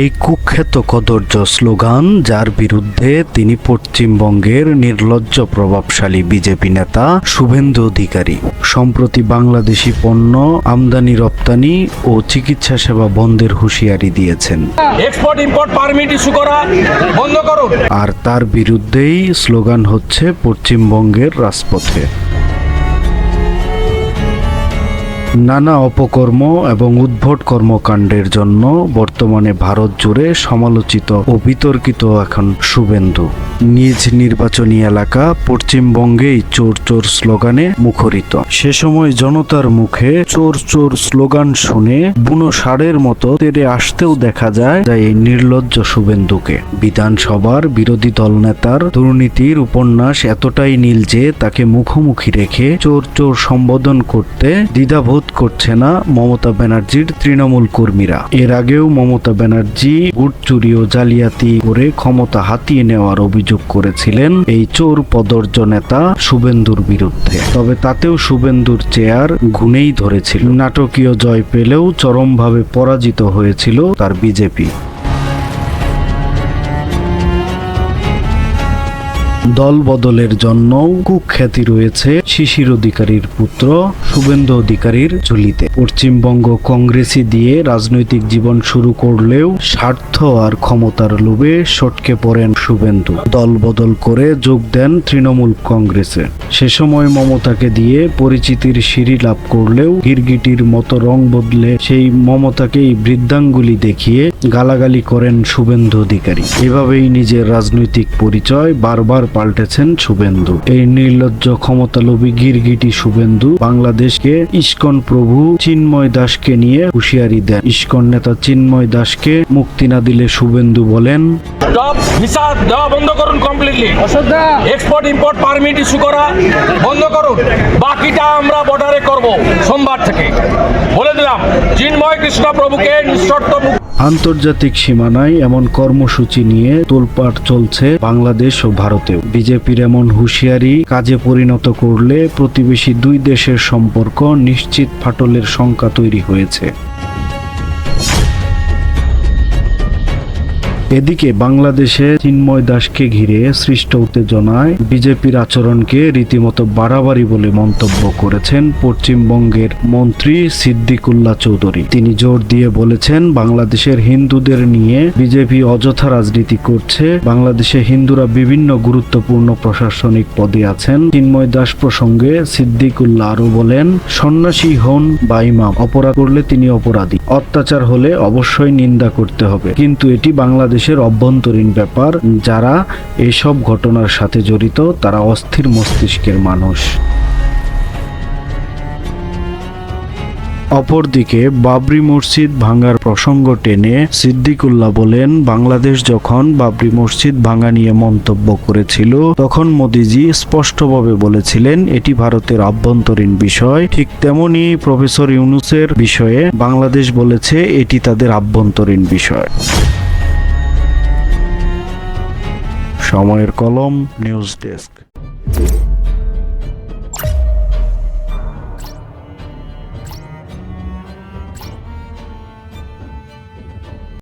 এই কুখ্যাত কদর্য স্লোগান, যার বিরুদ্ধে তিনি পশ্চিমবঙ্গের নির্লজ্জ প্রভাবশালী বিজেপি নেতা শুভেন্দু অধিকারী সম্প্রতি বাংলাদেশি পণ্য আমদানি রপ্তানি ও চিকিৎসা সেবা বন্ধের হুঁশিয়ারি দিয়েছেন। এক্সপোর্ট ইম্পোর্ট পারমিট ইস্যু করা বন্ধ করুন। আর তার বিরুদ্ধেই স্লোগান হচ্ছে পশ্চিমবঙ্গের রাজপথে। নানা অপকর্ম এবং উদ্ভট কর্মকাণ্ডের জন্য বর্তমানে ভারত জুড়ে সমালোচিত ও বিতর্কিত এখন শুভেন্দু। নিজ নির্বাচনী এলাকা পশ্চিমবঙ্গেই চোর চোর স্লোগানে মুখরিত। সে সময় জনতার মুখে চোর চোর স্লোগান শুনে বুনো ষাঁড়ের মতো তেড়ে আসতেও দেখা যায় এই নির্লজ্জ শুভেন্দুকে। বিধানসভার বিরোধী দল নেতার দুর্নীতির উপন্যাস এতটাই নীল যে তাকে মুখোমুখি রেখে চোর চোর সম্বোধন করতে দ্বিধাবোধ করছে না মমতা ব্যানার্জির তৃণমূল কর্মীরা। এর আগেও মমতা ব্যানার্জি ভোট চুরি ও জালিয়াতি করে ক্ষমতা হাতিয়ে নেওয়ার অভিযোগ করেছিলেন এই চোর কদর্য নেতা শুভেন্দুর বিরুদ্ধে। তবে তাতেও শুভেন্দুর চেয়ার গুনেই ধরেছিল। নাটকীয় জয় পেলেও চরমভাবে পরাজিত হয়েছিল তার বিজেপি। দল বদলের জন্যও কুখ্যাতি রয়েছে শিশির অধিকারীর পুত্র শুভেন্দু অধিকারীর ঝুলিতে। পশ্চিমবঙ্গ কংগ্রেসই দিয়ে রাজনৈতিক জীবন শুরু করলেও স্বার্থ আর ক্ষমতার লোভে সটকে পড়েন শুভেন্দু। দল বদল করে যোগ দেন তৃণমূল কংগ্রেসে। সে সময় মমতাকে দিয়ে পরিচিতির সিঁড়ি লাভ করলেও গিরগিটির মতো রং বদলে সেই মমতাকেই বৃদ্ধাঙ্গুলি দেখিয়ে গালাগালি করেন শুভেন্দু অধিকারী। এভাবেই নিজের রাজনৈতিক পরিচয় বারবার পাল্টেছেন শুভেন্দু। এই নির্লজ্জ ক্ষমতালোভী গিরগিটি শুভেন্দু বাংলাদেশকে ইস্কন প্রভু চিন্ময় দাসকে নিয়ে হুঁশিয়ারি দেন। ইস্কন নেতা চিন্ময় দাসকে মুক্তি না দিলে শুভেন্দু বলেন, ভিসা দেওয়া বন্ধ করুন completely. Export import permit issue করা বন্ধ করুন। বাকিটা আমরা বর্ডারে করব সোমবার থেকে। বলে দিলাম, চিন্ময় কৃষ্ণ প্রভুকে নিঃশর্ত আন্তর্জাতিক সীমানায় এমন কর্মসূচি নিয়ে তোলপাড় চলছে বাংলাদেশ ও ভারতেও। বিজেপির এমন হুঁশিয়ারি কাজে পরিণত করলে প্রতিবেশী দুই দেশের সম্পর্ক নিশ্চিত ফাটলের শঙ্কা তৈরি হয়েছে। এদিকে বাংলাদেশে চিন্ময় দাসকে ঘিরে সৃষ্ট উত্তেজনায় বিজেপির আচরণকে রীতিমতো বাড়াবাড়ি বলে মন্তব্য করেছেন পশ্চিমবঙ্গের মন্ত্রী সিদ্দিকুল্লাহ চৌধুরী। তিনি জোর দিয়ে বলেছেন, বাংলাদেশের হিন্দুদের নিয়ে বিজেপি অযথা রাজনীতি করছে। বাংলাদেশে হিন্দুরা বিভিন্ন গুরুত্বপূর্ণ প্রশাসনিক পদে আছেন। চিন্ময় দাস প্রসঙ্গে সিদ্দিকুল্লাহ আরো বলেন, সন্ন্যাসী হন বা ইমাম, অপরাধ করলে তিনি অপরাধী। অত্যাচার হলে অবশ্যই নিন্দা করতে হবে, কিন্তু এটি বাংলাদেশের অভ্যন্তরীণ ব্যাপার। যারা এসব ঘটনার সাথে জড়িত তারা অস্থির মস্তিষ্কের মানুষ। অপরদিকে বাবরি মসজিদ ভাঙার প্রসঙ্গ টেনে সিদ্দিকুল্লাহ বলেন, বাংলাদেশ যখন বাবরি মসজিদ ভাঙা নিয়ে মন্তব্য করেছিল তখন মোদিজি স্পষ্টভাবে বলেছিলেন এটি ভারতের আভ্যন্তরীণ বিষয়। ঠিক তেমনি প্রফেসর ইউনূসের বিষয়ে বাংলাদেশ বলেছে এটি তাদের আভ্যন্তরীণ বিষয়। সময়ের কলম, নিউজ ডেস্ক।